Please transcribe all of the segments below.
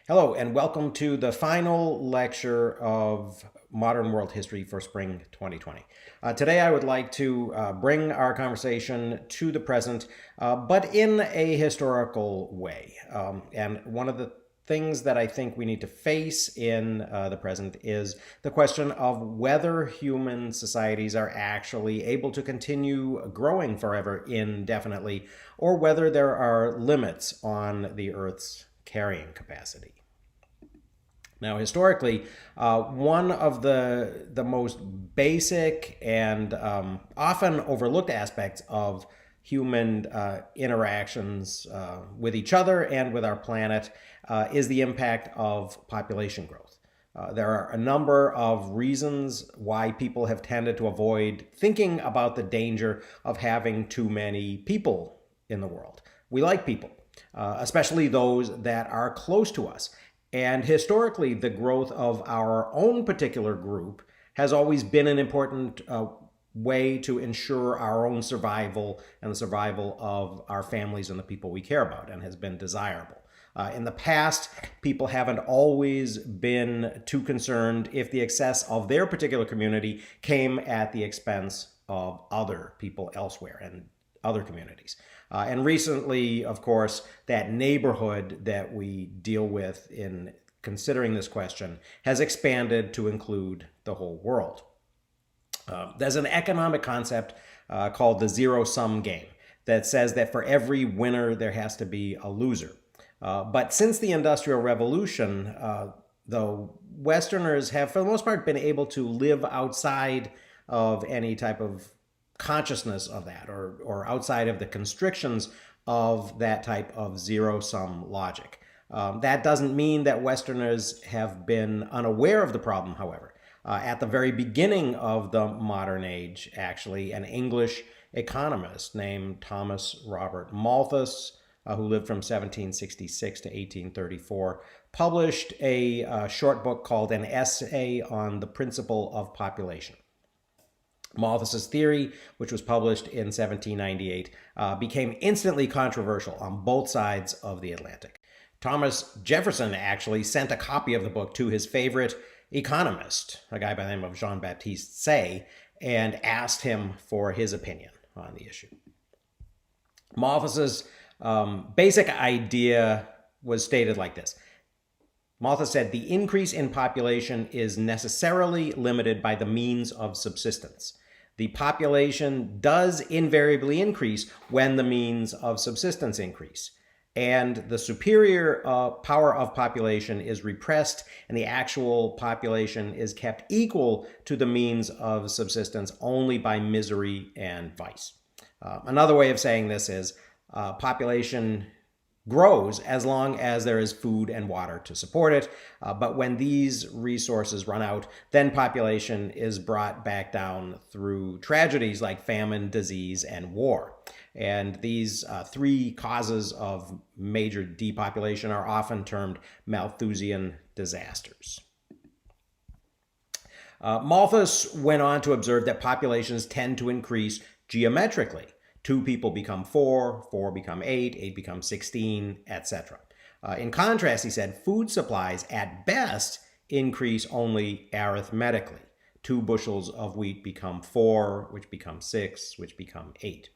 Hello, and welcome to the final lecture of Modern World History for Spring 2020. Today, I would like to bring our conversation to the present, but in a historical way. And one of the things that I think we need to face in the present is the question of whether human societies are actually able to continue growing forever indefinitely, or whether there are limits on the Earth's carrying capacity. Now, historically, one of the most basic and often overlooked aspects of human interactions with each other and with our planet is the impact of population growth. There are a number of reasons why people have tended to avoid thinking about the danger of having too many people in the world. We like people, especially those that are close to us. And historically, the growth of our own particular group has always been an important way to ensure our own survival and the survival of our families and the people we care about, and has been desirable. In the past, people haven't always been too concerned if the excess of their particular community came at the expense of other people elsewhere and other communities. And recently, of course, that neighborhood that we deal with in considering this question has expanded to include the whole world. There's an economic concept called the zero-sum game that says that for every winner, there has to be a loser. But since the Industrial Revolution, though, Westerners have, for the most part, been able to live outside of any type of consciousness of that, or outside of the constrictions of that type of zero-sum logic. That doesn't mean that Westerners have been unaware of the problem, however. At the very beginning of the modern age, actually, an English economist named Thomas Robert Malthus, who lived from 1766 to 1834, published a short book called An Essay on the Principle of Population. Malthus's theory, which was published in 1798, became instantly controversial on both sides of the Atlantic. Thomas Jefferson actually sent a copy of the book to his favorite economist, a guy by the name of Jean-Baptiste Say, and asked him for his opinion on the issue. Malthus's basic idea was stated like this. Malthus said, the increase in population is necessarily limited by the means of subsistence. The population does invariably increase when the means of subsistence increase. And the superior power of population is repressed, and the actual population is kept equal to the means of subsistence only by misery and vice. Another way of saying this is population grows as long as there is food and water to support it. But when these resources run out, then population is brought back down through tragedies like famine, disease, and war. And these three causes of major depopulation are often termed Malthusian disasters. Malthus went on to observe that populations tend to increase geometrically. 2 people become 4, 4 become 8, 8 becomes 16, etc. In contrast, he said, food supplies at best increase only arithmetically. 2 bushels of wheat become 4, which become 6, which become 8.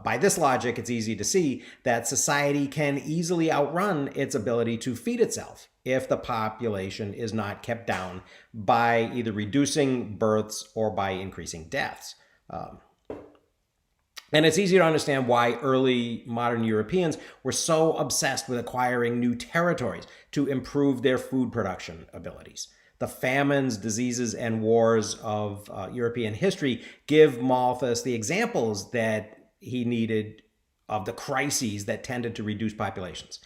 By this logic, it's easy to see that society can easily outrun its ability to feed itself if the population is not kept down by either reducing births or by increasing deaths. And it's easy to understand why early modern Europeans were so obsessed with acquiring new territories to improve their food production abilities. The famines, diseases, and wars of European history give Malthus the examples that he needed of the crises that tended to reduce populations.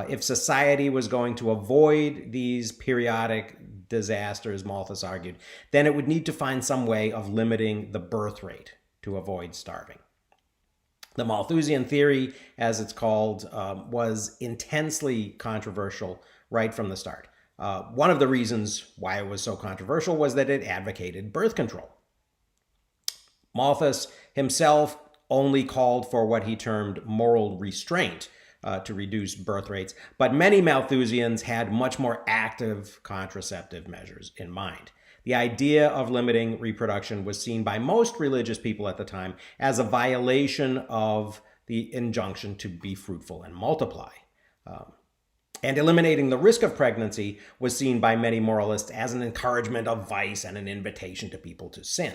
If society was going to avoid these periodic disasters, Malthus argued, then it would need to find some way of limiting the birth rate to avoid starving. The Malthusian theory, as it's called, was intensely controversial right from the start. One of the reasons why it was so controversial was that it advocated birth control. Malthus himself only called for what he termed moral restraint, to reduce birth rates, but many Malthusians had much more active contraceptive measures in mind. The idea of limiting reproduction was seen by most religious people at the time as a violation of the injunction to be fruitful and multiply. And eliminating the risk of pregnancy was seen by many moralists as an encouragement of vice and an invitation to people to sin.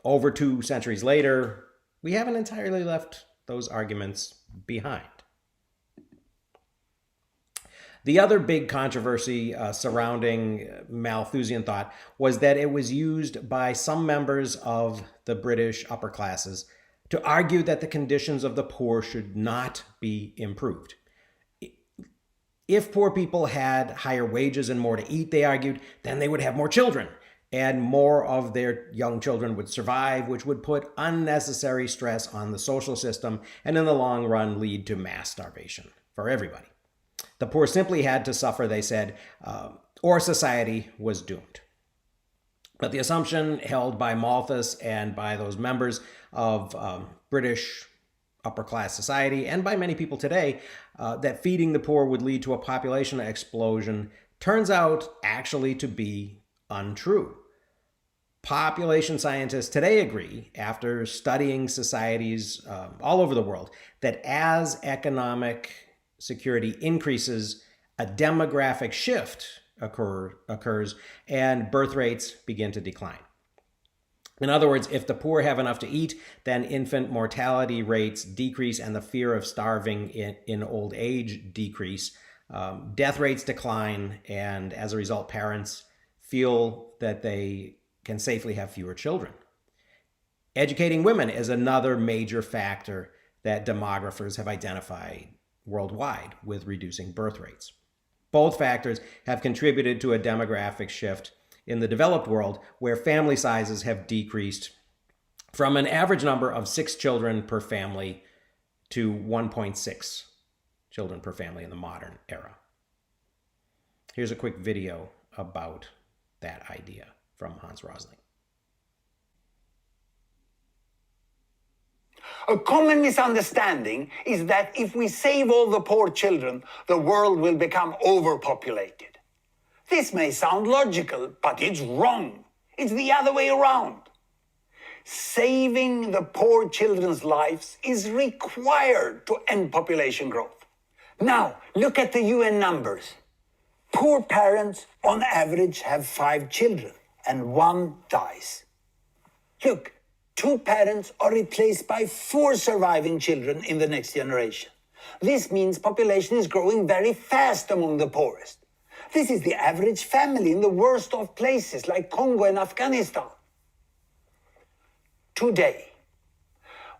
Over 2 centuries later, we haven't entirely left those arguments behind. The other big controversy surrounding Malthusian thought was that it was used by some members of the British upper classes to argue that the conditions of the poor should not be improved. If poor people had higher wages and more to eat, they argued, then they would have more children, and more of their young children would survive, which would put unnecessary stress on the social system and in the long run lead to mass starvation for everybody. The poor simply had to suffer, they said, or society was doomed. But the assumption held by Malthus and by those members of British upper-class society and by many people today that feeding the poor would lead to a population explosion turns out actually to be untrue. Population scientists today agree, after studying societies all over the world, that as economic security increases, a demographic shift occurs and birth rates begin to decline. In other words, if the poor have enough to eat, then infant mortality rates decrease and the fear of starving in old age decrease. Death rates decline, and as a result, parents feel that they can safely have fewer children. Educating women is another major factor that demographers have identified worldwide with reducing birth rates. Both factors have contributed to a demographic shift in the developed world, where family sizes have decreased from an average number of 6 children per family to 1.6 children per family in the modern era. Here's a quick video about that idea from Hans Rosling. A common misunderstanding is that if we save all the poor children, the world will become overpopulated. This may sound logical, but it's wrong. It's the other way around. Saving the poor children's lives is required to end population growth. Now, look at the UN numbers. Poor parents, on average, have 5 children, and 1 dies. Look, 2 parents are replaced by 4 surviving children in the next generation. This means population is growing very fast among the poorest. This is the average family in the worst of places like Congo and Afghanistan. Today,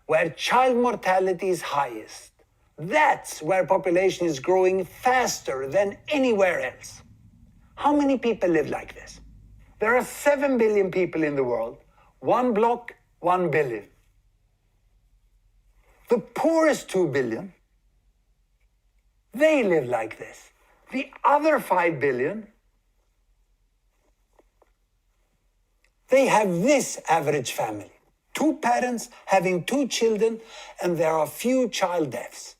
where child mortality is highest, that's where population is growing faster than anywhere else. How many people live like this? There are 7 billion people in the world. 1 block, 1 billion. The poorest 2 billion, they live like this. The other 5 billion, they have this average family. 2 parents having 2 children, and there are few child deaths.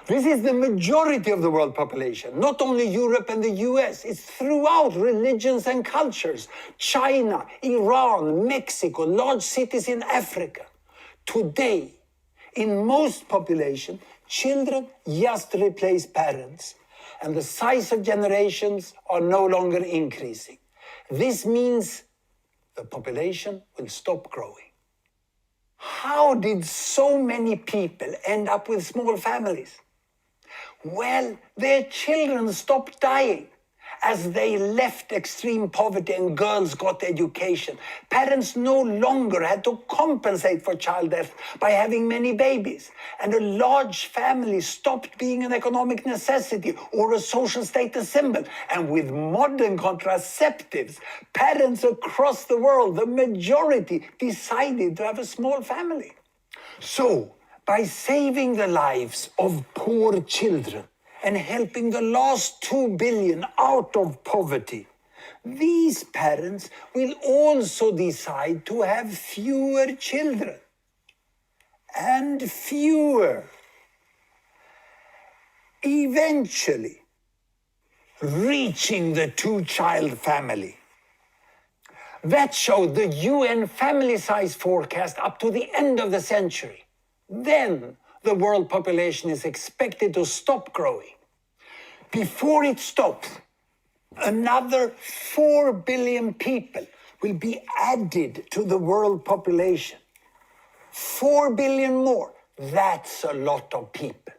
This is the majority of the world population, not only Europe and the US, it's throughout religions and cultures. China, Iran, Mexico, large cities in Africa. Today, in most population, children just replace parents, and the size of generations are no longer increasing. This means the population will stop growing. How did so many people end up with small families? Well, their children stopped dying. As they left extreme poverty and girls got education, parents no longer had to compensate for child death by having many babies. And a large family stopped being an economic necessity or a social status symbol. And with modern contraceptives, parents across the world, the majority, decided to have a small family. So, by saving the lives of poor children and helping the last 2 billion out of poverty, these parents will also decide to have fewer children. And fewer. eventually reaching the two-child family. That showed the UN family size forecast up to the end of the century. Then the world population is expected to stop growing. Before it stops, another 4 billion people will be added to the world population. 4 billion more. That's a lot of people.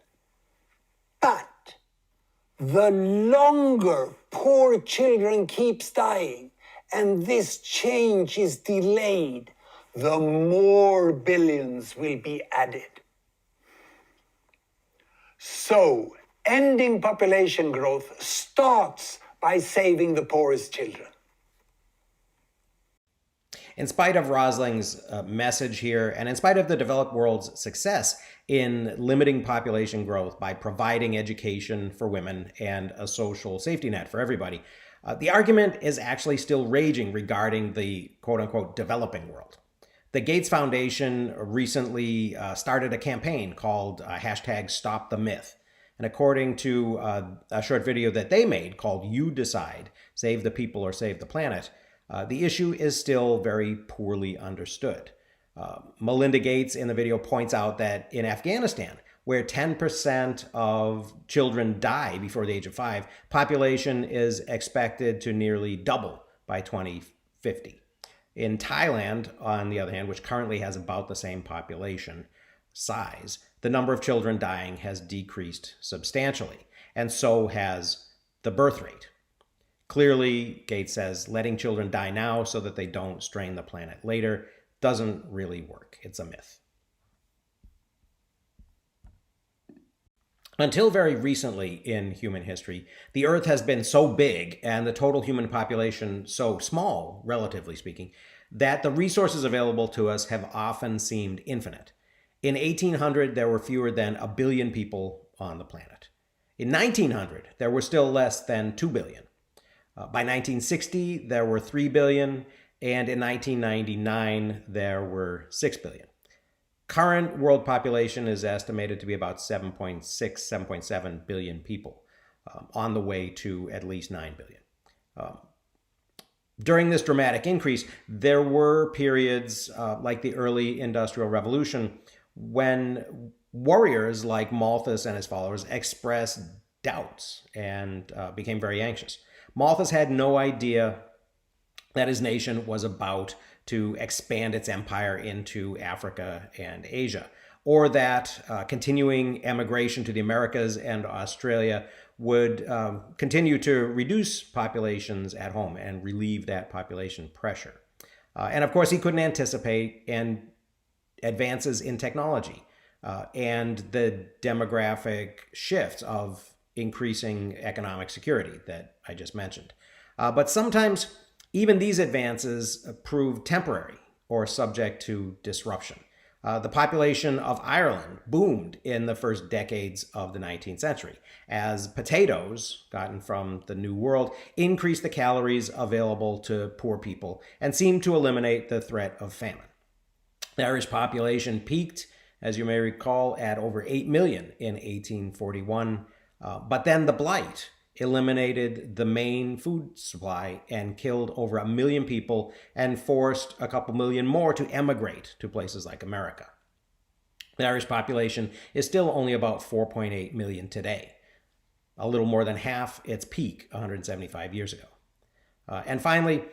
But the longer poor children keeps dying and this change is delayed, the more billions will be added. So, ending population growth starts by saving the poorest children. In spite of Rosling's message here, and in spite of the developed world's success in limiting population growth by providing education for women and a social safety net for everybody, the argument is actually still raging regarding the quote-unquote developing world. The Gates Foundation recently started a campaign called hashtag Stop the Myth. And according to a short video that they made called You Decide, Save the People or Save the Planet, the issue is still very poorly understood. Melinda Gates in the video points out that in Afghanistan, where 10% of children die before the age of 5, population is expected to nearly double by 2050. In Thailand, on the other hand, which currently has about the same population size, the number of children dying has decreased substantially, and so has the birth rate. Clearly, Gates says letting children die now so that they don't strain the planet later doesn't really work. It's a myth. Until very recently in human history, the Earth has been so big and the total human population so small, relatively speaking, that the resources available to us have often seemed infinite. In 1800, there were fewer than 1 billion people on the planet. In 1900, there were still less than 2 billion. By 1960, there were 3 billion, and in 1999, there were 6 billion. Current world population is estimated to be about 7.6, 7.7 billion people, on the way to at least 9 billion. During this dramatic increase, there were periods like the early Industrial Revolution when warriors like Malthus and his followers expressed doubts and became very anxious. Malthus had no idea that his nation was about to expand its empire into Africa and Asia, or that continuing emigration to the Americas and Australia would continue to reduce populations at home and relieve that population pressure. And of course, he couldn't anticipate advances in technology and the demographic shifts of increasing economic security that I just mentioned. But sometimes even these advances prove temporary or subject to disruption. The population of Ireland boomed in the first decades of the 19th century as potatoes, gotten from the New World, increased the calories available to poor people and seemed to eliminate the threat of famine. The Irish population peaked, as you may recall, at over 8 million in 1841, but then the Blight eliminated the main food supply and killed over 1 million people and forced a couple million more to emigrate to places like America. The Irish population is still only about 4.8 million today, a little more than half its peak 175 years ago. And finally,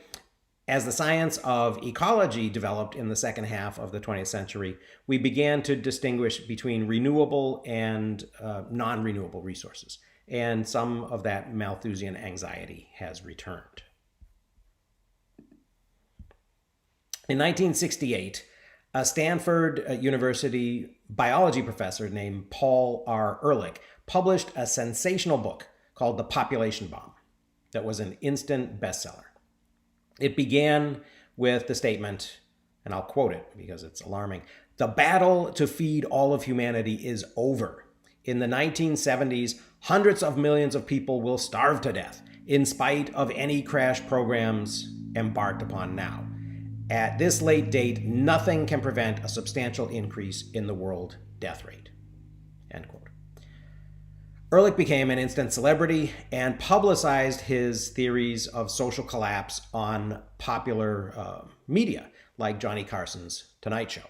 as the science of ecology developed in the second half of the 20th century, we began to distinguish between renewable and non-renewable resources. And some of that Malthusian anxiety has returned. In 1968, a Stanford University biology professor named Paul R. Ehrlich published a sensational book called The Population Bomb that was an instant bestseller. It began with the statement, and I'll quote it because it's alarming, "The battle to feed all of humanity is over. In the 1970s, hundreds of millions of people will starve to death in spite of any crash programs embarked upon now. At this late date, nothing can prevent a substantial increase in the world death rate." End quote. Ehrlich became an instant celebrity and publicized his theories of social collapse on popular media, like Johnny Carson's Tonight Show.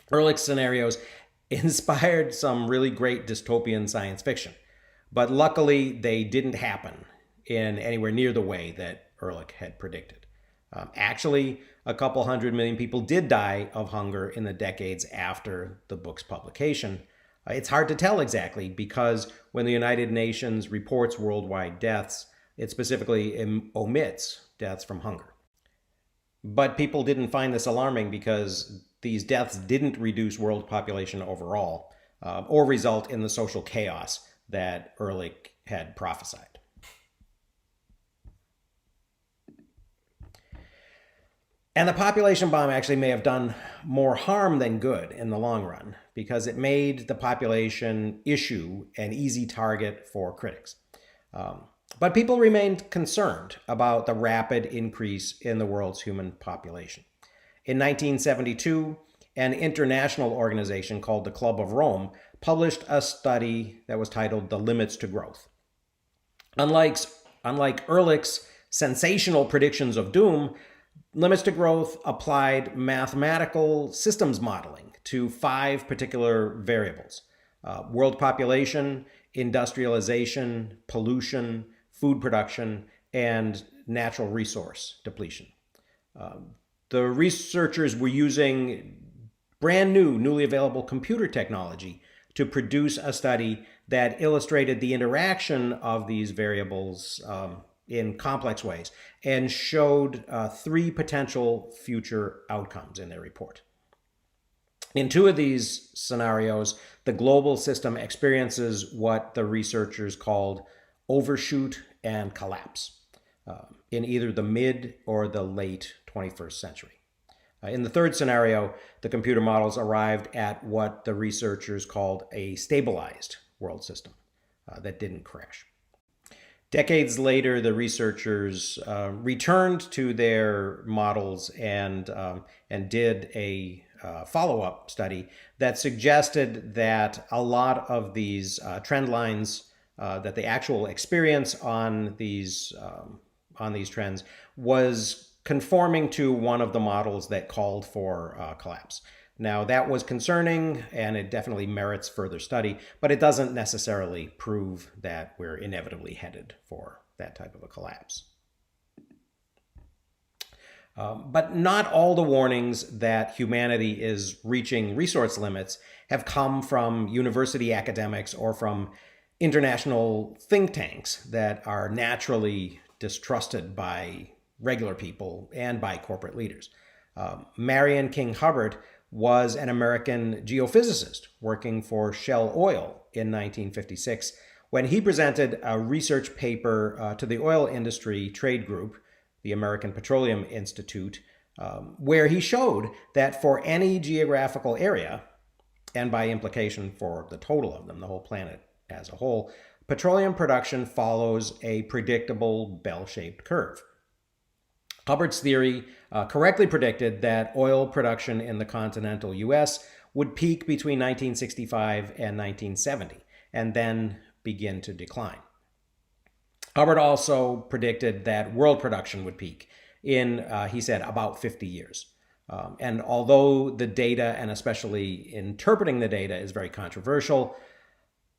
Ehrlich's scenarios inspired some really great dystopian science fiction, but luckily they didn't happen in anywhere near the way that Ehrlich had predicted. Actually, a couple 100 million people did die of hunger in the decades after the book's publication. It's hard to tell exactly because when the United Nations reports worldwide deaths, it specifically omits deaths from hunger. But people didn't find this alarming because these deaths didn't reduce world population overall or result in the social chaos that Ehrlich had prophesied. And the population bomb actually may have done more harm than good in the long run because it made the population issue an easy target for critics. But people remained concerned about the rapid increase in the world's human population. In 1972, an international organization called the Club of Rome published a study that was titled The Limits to Growth. Unlike Ehrlich's sensational predictions of doom, Limits to Growth applied mathematical systems modeling to 5 particular variables: world population, industrialization, pollution, food production, and natural resource depletion. The researchers were using brand new, newly available computer technology to produce a study that illustrated the interaction of these variables in complex ways and showed 3 potential future outcomes in their report. In 2 of these scenarios, the global system experiences what the researchers called overshoot and collapse in either the mid or the late 21st century. In the 3rd scenario, the computer models arrived at what the researchers called a stabilized world system that didn't crash. Decades later, the researchers returned to their models and did a follow-up study that suggested that a lot of these trend lines that the actual experience on these trends was conforming to one of the models that called for collapse. Now, that was concerning, and it definitely merits further study, but it doesn't necessarily prove that we're inevitably headed for that type of a collapse. But not all the warnings that humanity is reaching resource limits have come from university academics or from international think tanks that are naturally distrusted by regular people and by corporate leaders. Marion King Hubbard was an American geophysicist working for Shell Oil in 1956 when he presented a research paper to the oil industry trade group, the American Petroleum Institute, where he showed that for any geographical area, and by implication for the total of them, the whole planet as a whole, petroleum production follows a predictable bell-shaped curve. Hubbard's theory correctly predicted that oil production in the continental US would peak between 1965 and 1970, and then begin to decline. Hubbard also predicted that world production would peak in, he said, about 50 years. And although the data, and especially interpreting the data, is very controversial,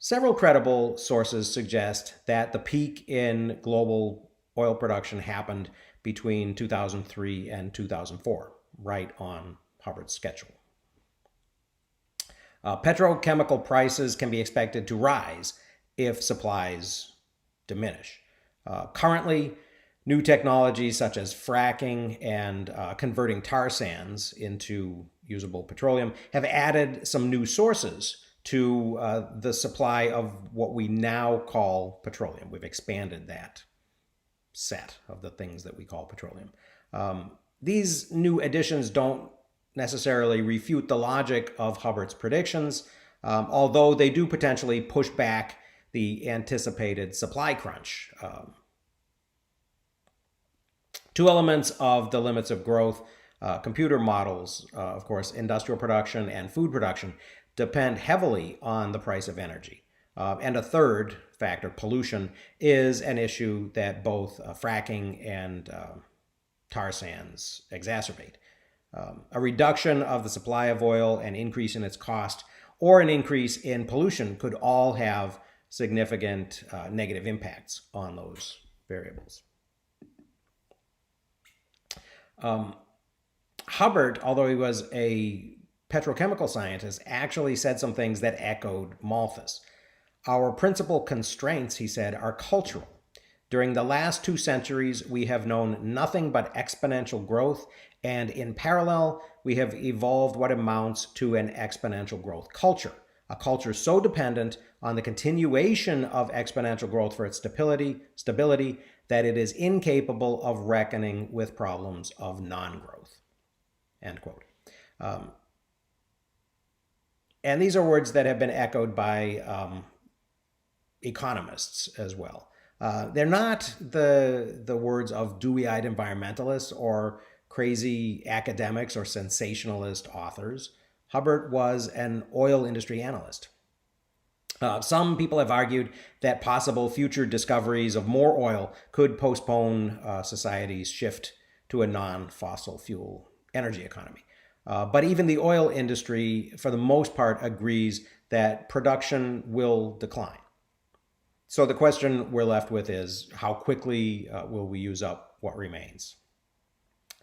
several credible sources suggest that the peak in global oil production happened between 2003 and 2004, right on Hubbard's schedule. Petrochemical prices can be expected to rise if supplies diminish. Currently, new technologies such as fracking and converting tar sands into usable petroleum have added some new sources to the supply of what we now call petroleum. We've expanded that set of the things that we call petroleum. These new additions don't necessarily refute the logic of Hubbard's predictions, although they do potentially push back the anticipated supply crunch. 2 elements of the limits of growth, computer models, of course, industrial production and food production, depend heavily on the price of energy. And a third factor, pollution, is an issue that both fracking and tar sands exacerbate. A reduction of the supply of oil, an increase in its cost, or an increase in pollution could all have significant negative impacts on those variables. Hubbard, although he was a petrochemical scientist, actually said some things that echoed Malthus. Our principal constraints, he said, are cultural. During the last 2 centuries, we have known nothing but exponential growth, and in parallel, we have evolved what amounts to an exponential growth culture, a culture so dependent on the continuation of exponential growth for its stability that it is incapable of reckoning with problems of non-growth. End quote. And these are words that have been echoed by economists as well. They're not the words of dewy-eyed environmentalists or crazy academics or sensationalist authors. Hubbard was an oil industry analyst. Some people have argued that possible future discoveries of more oil could postpone society's shift to a non-fossil fuel energy economy. But even the oil industry, for the most part, agrees that production will decline. So the question we're left with is, how quickly will we use up what remains?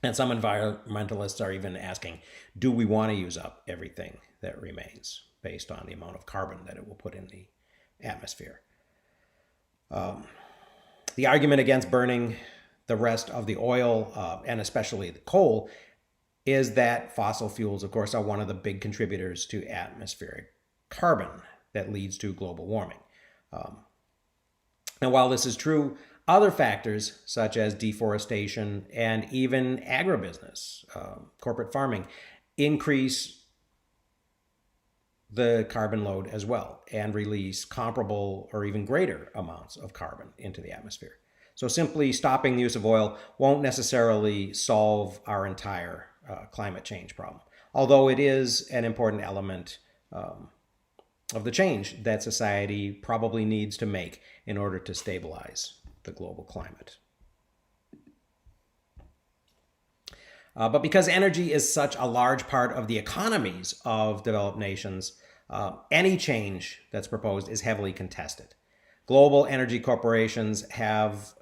And some environmentalists are even asking, do we want to use up everything that remains based on the amount of carbon that it will put in the atmosphere? The argument against burning the rest of the oil, and especially the coal, is that fossil fuels, of course, are one of the big contributors to atmospheric carbon that leads to global warming. Now, while this is true, other factors such as deforestation and even agribusiness, corporate farming, increase the carbon load as well and release comparable or even greater amounts of carbon into the atmosphere. So simply stopping the use of oil won't necessarily solve our entire climate change problem, although it is an important element of the change that society probably needs to make in order to stabilize the global climate. But because energy is such a large part of the economies of developed nations, any change that's proposed is heavily contested. Global energy corporations have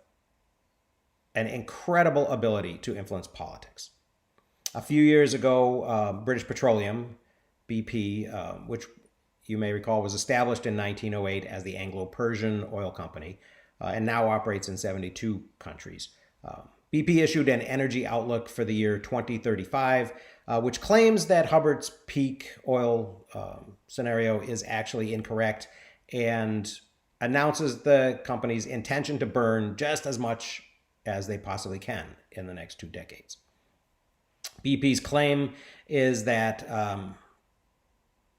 an incredible ability to influence politics. A few years ago, British Petroleum, BP, which you may recall was established in 1908 as the Anglo-Persian Oil Company, and now operates in 72 countries. BP issued an energy outlook for the year 2035, which claims that Hubbard's peak oil scenario is actually incorrect and announces the company's intention to burn just as much as they possibly can in the next 2 decades. BP's claim is that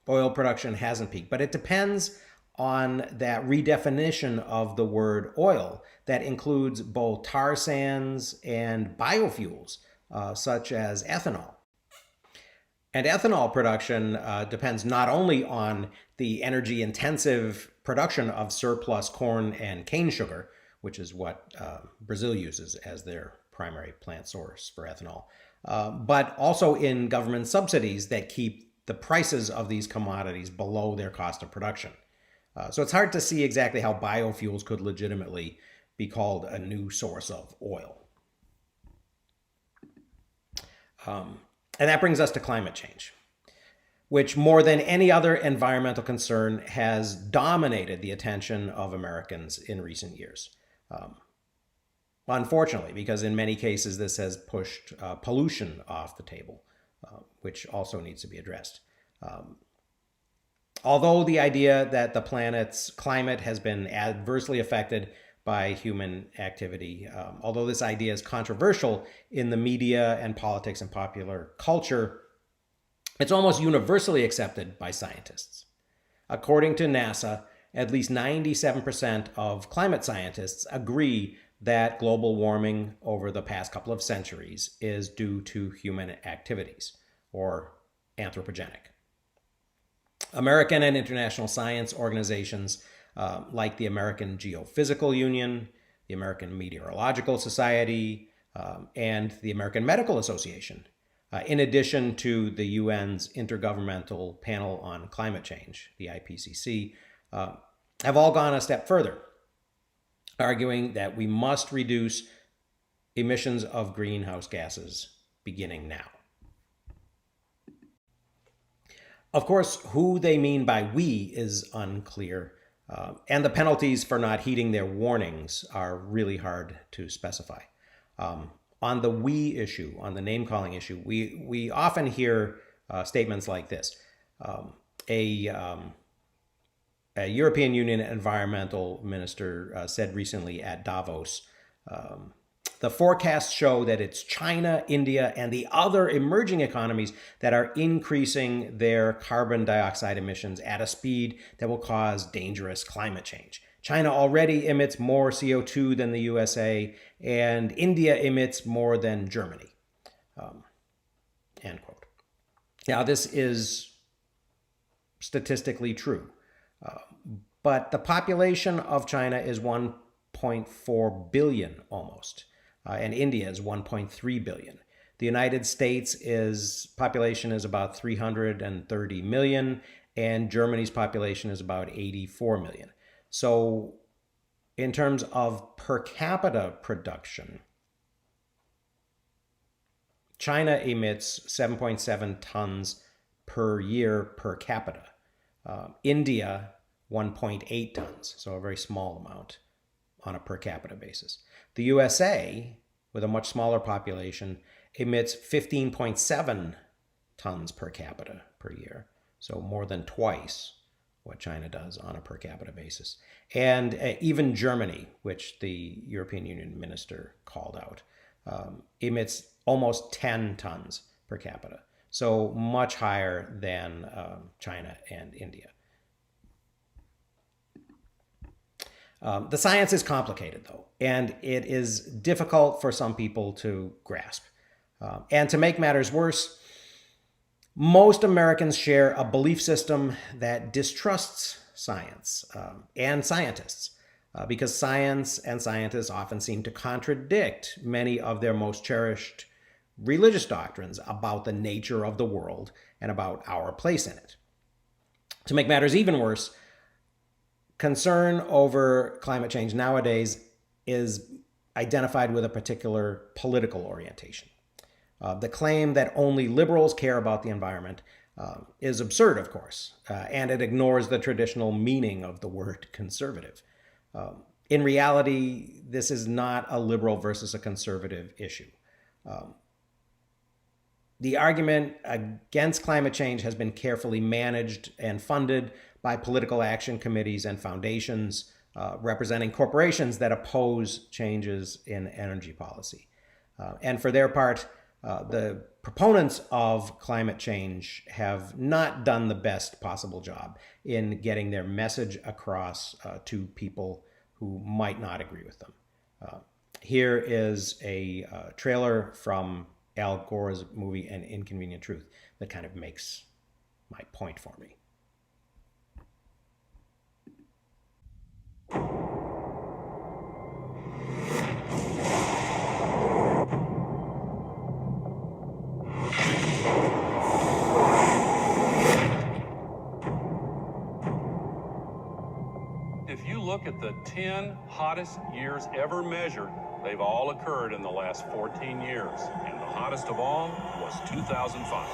oil production hasn't peaked, but it depends on that redefinition of the word oil that includes both tar sands and biofuels, such as ethanol. And ethanol production depends not only on the energy-intensive production of surplus corn and cane sugar, which is what Brazil uses as their primary plant source for ethanol, but also in government subsidies that keep the prices of these commodities below their cost of production. So it's hard to see exactly how biofuels could legitimately be called a new source of oil. And that brings us to climate change, which more than any other environmental concern has dominated the attention of Americans in recent years. Unfortunately, because in many cases this has pushed pollution off the table, which also needs to be addressed. Although the idea that the planet's climate has been adversely affected by human activity, although this idea is controversial in the media and politics and popular culture, it's almost universally accepted by scientists. According to NASA, at least 97% of climate scientists agree that global warming over the past couple of centuries is due to human activities, or anthropogenic. American and international science organizations like the American Geophysical Union, the American Meteorological Society, and the American Medical Association, in addition to the UN's Intergovernmental Panel on Climate Change, the IPCC, have all gone a step further, arguing that we must reduce emissions of greenhouse gases beginning now. Of course, who they mean by we is unclear, and the penalties for not heeding their warnings are really hard to specify. On the we issue, on the name-calling issue, we often hear statements like this. A European Union environmental minister said recently at Davos, the forecasts show that it's China, India, and the other emerging economies that are increasing their carbon dioxide emissions at a speed that will cause dangerous climate change. China already emits more CO2 than the USA, and India emits more than Germany. End quote. Now, this is statistically true, but the population of China is 1.4 billion almost, and India is 1.3 billion. The United States' population is about 330 million, and Germany's population is about 84 million. So in terms of per capita production, China emits 7.7 tons per year per capita. India, 1.8 tons, so a very small amount on a per capita basis. The USA, with a much smaller population, emits 15.7 tons per capita per year, so more than twice what China does on a per capita basis. And even Germany, which the European Union minister called out, emits almost 10 tons per capita, so much higher than China and India. The science is complicated, though, and it is difficult for some people to grasp. And to make matters worse, most Americans share a belief system that distrusts science and scientists, because science and scientists often seem to contradict many of their most cherished religious doctrines about the nature of the world and about our place in it. To make matters even worse, concern over climate change nowadays is identified with a particular political orientation. The claim that only liberals care about the environment is absurd, of course, and it ignores the traditional meaning of the word conservative. In reality, this is not a liberal versus a conservative issue. The argument against climate change has been carefully managed and funded by political action committees and foundations representing corporations that oppose changes in energy policy. And for their part, the proponents of climate change have not done the best possible job in getting their message across to people who might not agree with them. Here is a trailer from Al Gore's movie An Inconvenient Truth that kind of makes my point for me. If you look at the 10 hottest years ever measured, they've all occurred in the last 14 years. And the hottest of all was 2005.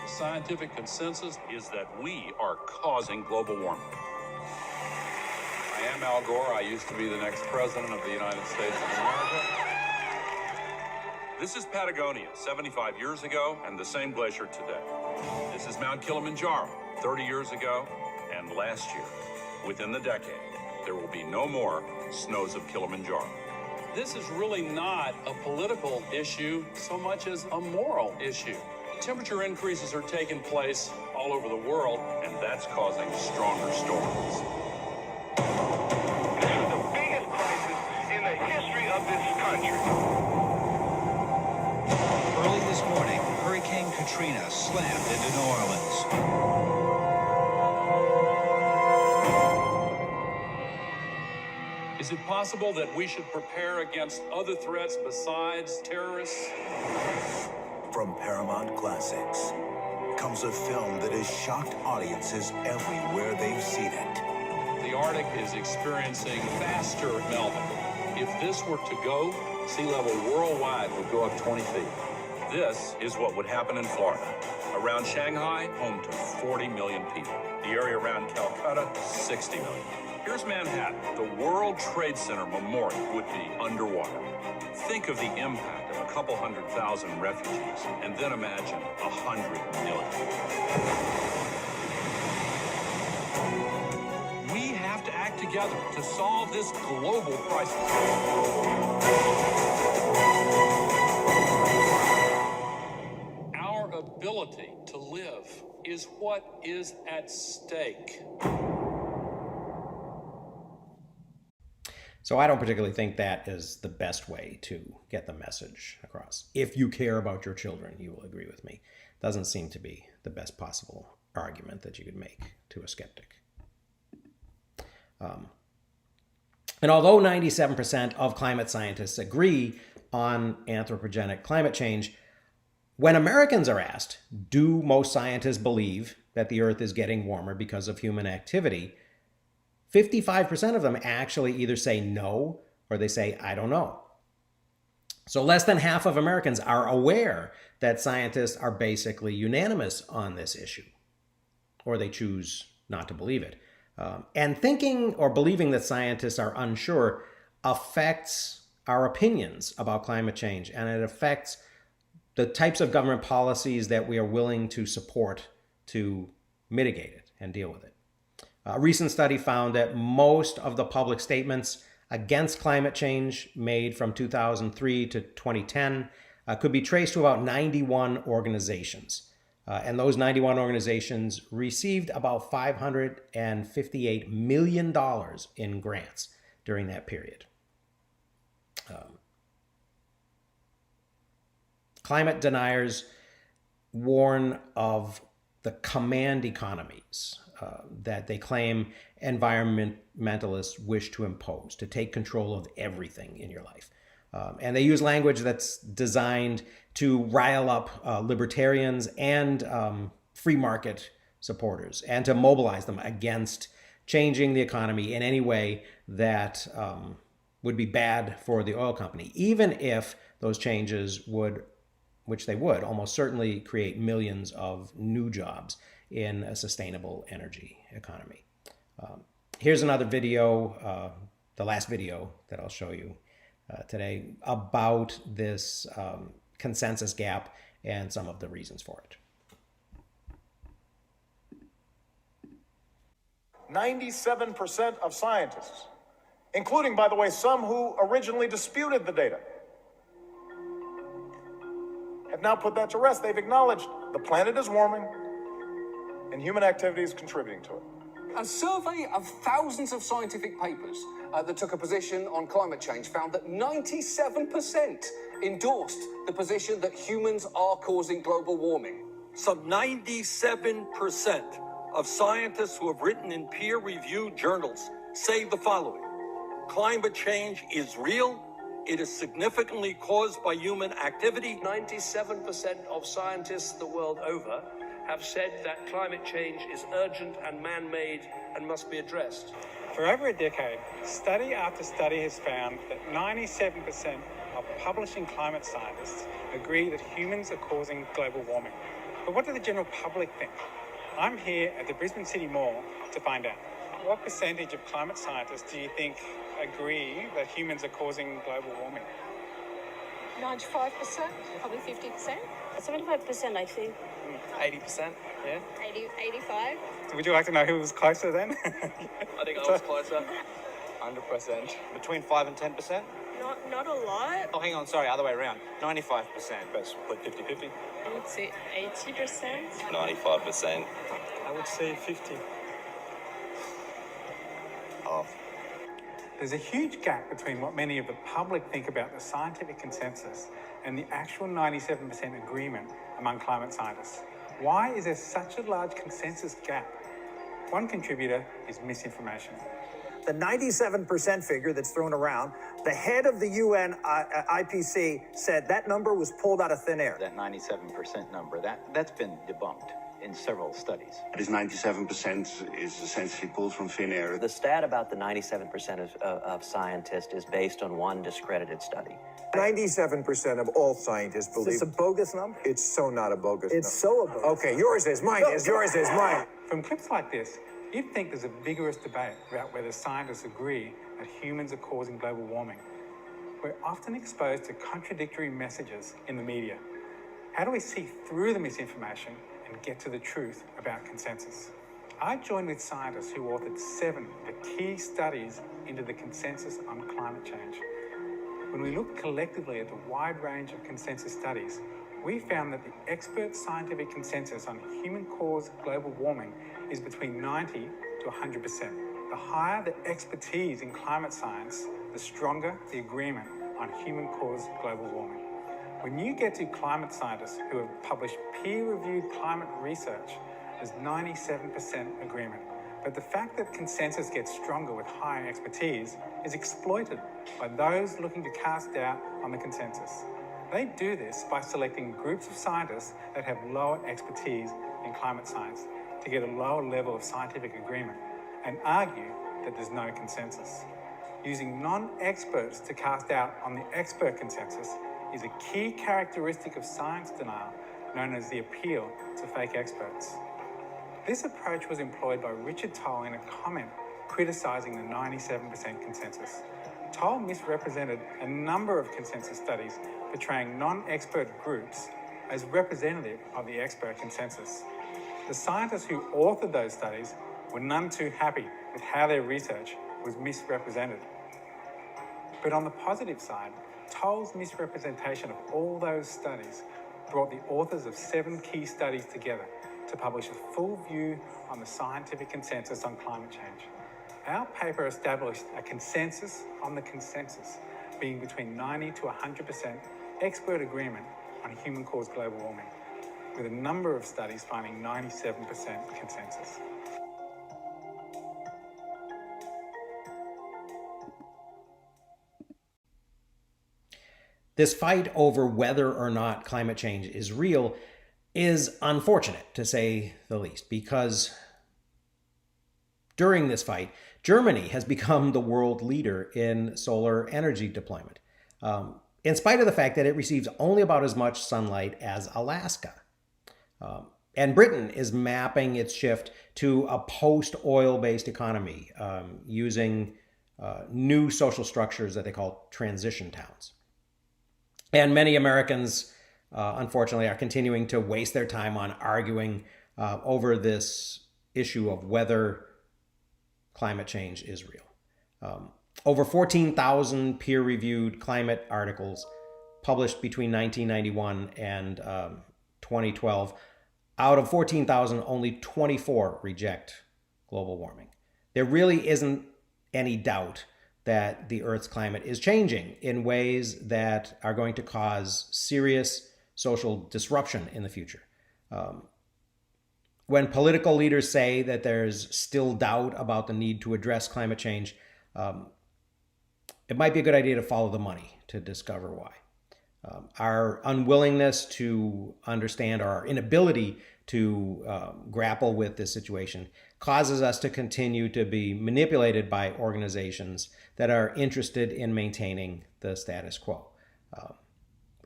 The scientific consensus is that we are causing global warming. I am Al Gore. I used to be the next president of the United States of America. This is Patagonia, 75 years ago, and the same glacier today. This is Mount Kilimanjaro, 30 years ago, and last year. Within the decade, there will be no more snows of Kilimanjaro. This is really not a political issue so much as a moral issue. Temperature increases are taking place all over the world, and that's causing stronger storms. This is the biggest crisis in the history of this country. Early this morning, Hurricane Katrina slammed into New Orleans. Is it possible that we should prepare against other threats besides terrorists? From Paramount Classics comes a film that has shocked audiences everywhere they've seen it. The Arctic is experiencing faster melting. If this were to go, sea level worldwide would go up 20 feet. This is what would happen in Florida. Around Shanghai, home to 40 million people. The area around Calcutta, 60 million. Here's Manhattan. The World Trade Center Memorial would be underwater. Think of the impact of a couple 100,000 refugees, and then imagine 100 million. We have to act together to solve this global crisis. Our ability to live is what is at stake. So I don't particularly think that is the best way to get the message across. If you care about your children, you will agree with me. Doesn't seem to be the best possible argument that you could make to a skeptic. And although 97% of climate scientists agree on anthropogenic climate change, when Americans are asked, do most scientists believe that the Earth is getting warmer because of human activity, 55% of them actually either say no or they say, I don't know. So less than half of Americans are aware that scientists are basically unanimous on this issue, or they choose not to believe it. And thinking or believing that scientists are unsure affects our opinions about climate change, and it affects the types of government policies that we are willing to support to mitigate it and deal with it. A recent study found that most of the public statements against climate change made from 2003 to 2010 could be traced to about 91 organizations. And those 91 organizations received about $558 million in grants during that period. Climate deniers warn of the command economies that they claim environmentalists wish to impose, to take control of everything in your life. And they use language that's designed to rile up libertarians and free market supporters, and to mobilize them against changing the economy in any way that would be bad for the oil company, even if those changes would, which they would, almost certainly create millions of new jobs in a sustainable energy economy. Here's another video, the last video that I'll show you today, about this consensus gap and some of the reasons for it. 97% of scientists, including, by the way, some who originally disputed the data, have now put that to rest. They've acknowledged the planet is warming and human activity is contributing to it. A survey of thousands of scientific papers that took a position on climate change found that 97% endorsed the position that humans are causing global warming. Some 97% of scientists who have written in peer-reviewed journals say the following: climate change is real, it is significantly caused by human activity. 97% of scientists the world over have said that climate change is urgent and man-made and must be addressed. For over a decade, study after study has found that 97% of publishing climate scientists agree that humans are causing global warming. But what do the general public think? I'm here at the Brisbane City Mall to find out. What percentage of climate scientists do you think agree that humans are causing global warming? 95%, probably 50%. 75%, I think. 80%, yeah? 85. Would you like to know who was closer then? I think I was closer. 100%. Between 5 and 10%? Not a lot. Oh, hang on, sorry, other way around. 95%. But split 50-50. I would say 80%. 95%. I would say 50. Half. There's a huge gap between what many of the public think about the scientific consensus and the actual 97% agreement among climate scientists. Why is there such a large consensus gap? One contributor is misinformation. The 97% figure that's thrown around, the head of the UN IPC said that number was pulled out of thin air. That 97% number, that's been debunked in several studies. This 97% is essentially pulled from thin air. The stat about the 97% of scientists is based on one discredited study. 97% of all scientists believe... Is this a bogus number? It's so not a bogus It's so a bogus. Okay, yours is, mine is, yours is, mine. From clips like this, you'd think there's a vigorous debate about whether scientists agree that humans are causing global warming. We're often exposed to contradictory messages in the media. How do we see through the misinformation and get to the truth about consensus? I joined with scientists who authored 7 of the key studies into the consensus on climate change. When we looked collectively at the wide range of consensus studies, we found that the expert scientific consensus on human-caused global warming is between 90 to 100%. The higher the expertise in climate science, the stronger the agreement on human-caused global warming. When you get to climate scientists who have published peer-reviewed climate research, there's 97% agreement. But the fact that consensus gets stronger with higher expertise is exploited by those looking to cast doubt on the consensus. They do this by selecting groups of scientists that have lower expertise in climate science to get a lower level of scientific agreement and argue that there's no consensus. Using non-experts to cast doubt on the expert consensus is a key characteristic of science denial known as the appeal to fake experts. This approach was employed by Richard Tol in a comment criticising the 97% consensus. Tol misrepresented a number of consensus studies portraying non-expert groups as representative of the expert consensus. The scientists who authored those studies were none too happy with how their research was misrepresented. But on the positive side, Tol's misrepresentation of all those studies brought the authors of 7 key studies together to publish a full view on the scientific consensus on climate change. Our paper established a consensus on the consensus, being between 90 to 100% expert agreement on human-caused global warming, with a number of studies finding 97% consensus. This fight over whether or not climate change is real is unfortunate, to say the least, because during this fight, Germany has become the world leader in solar energy deployment, in spite of the fact that it receives only about as much sunlight as Alaska. And Britain is mapping its shift to a post-oil-based economy using new social structures that they call transition towns. And many Americans, unfortunately, are continuing to waste their time on arguing over this issue of whether climate change is real. Over 14,000 peer-reviewed climate articles published between 1991 and 2012. Out of 14,000, only 24 reject global warming. There really isn't any doubt that the Earth's climate is changing in ways that are going to cause serious social disruption in the future. When political leaders say that there's still doubt about the need to address climate change, it might be a good idea to follow the money to discover why. Our unwillingness to understand, or our inability to grapple with this situation, causes us to continue to be manipulated by organizations that are interested in maintaining the status quo.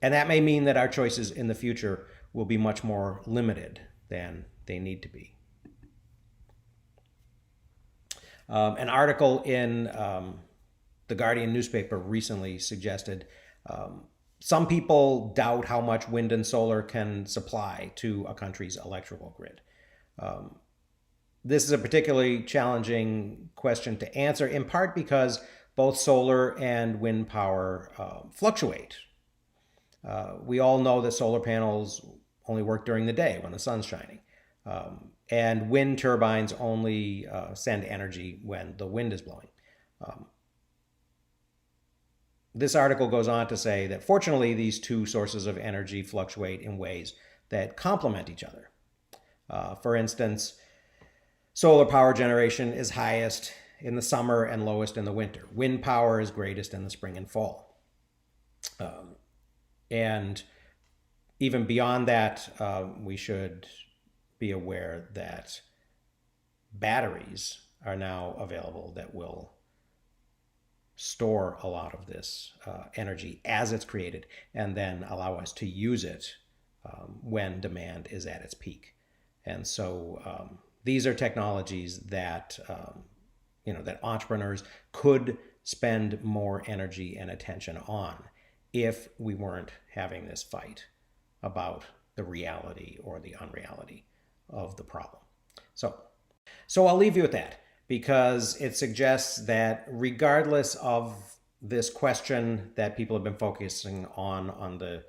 And that may mean that our choices in the future will be much more limited than they need to be. An article in the Guardian newspaper recently suggested some people doubt how much wind and solar can supply to a country's electrical grid. This is a particularly challenging question to answer, in part because both solar and wind power fluctuate. We all know that solar panels only work during the day when the sun's shining. And wind turbines only send energy when the wind is blowing. This article goes on to say that fortunately these two sources of energy fluctuate in ways that complement each other. For instance, solar power generation is highest in the summer and lowest in the winter. Wind power is greatest in the spring and fall. And even beyond that, we should be aware that batteries are now available that will store a lot of this energy as it's created and then allow us to use it when demand is at its peak. And so these are technologies that that entrepreneurs could spend more energy and attention on if we weren't having this fight about the reality or the unreality of the problem. So I'll leave you with that, because it suggests that regardless of this question that people have been focusing on the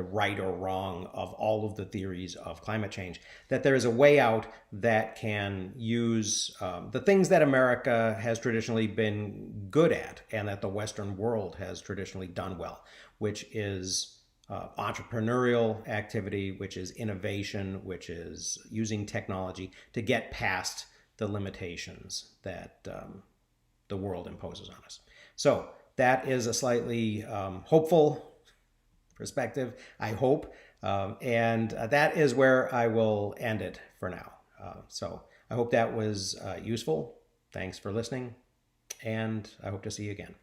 right or wrong of all of the theories of climate change, that there is a way out that can use the things that America has traditionally been good at and that the Western world has traditionally done well, which is entrepreneurial activity, which is innovation, which is using technology to get past the limitations that the world imposes on us. So that is a slightly hopeful perspective, I hope. And that is where I will end it for now. So I hope that was useful. Thanks for listening, and I hope to see you again.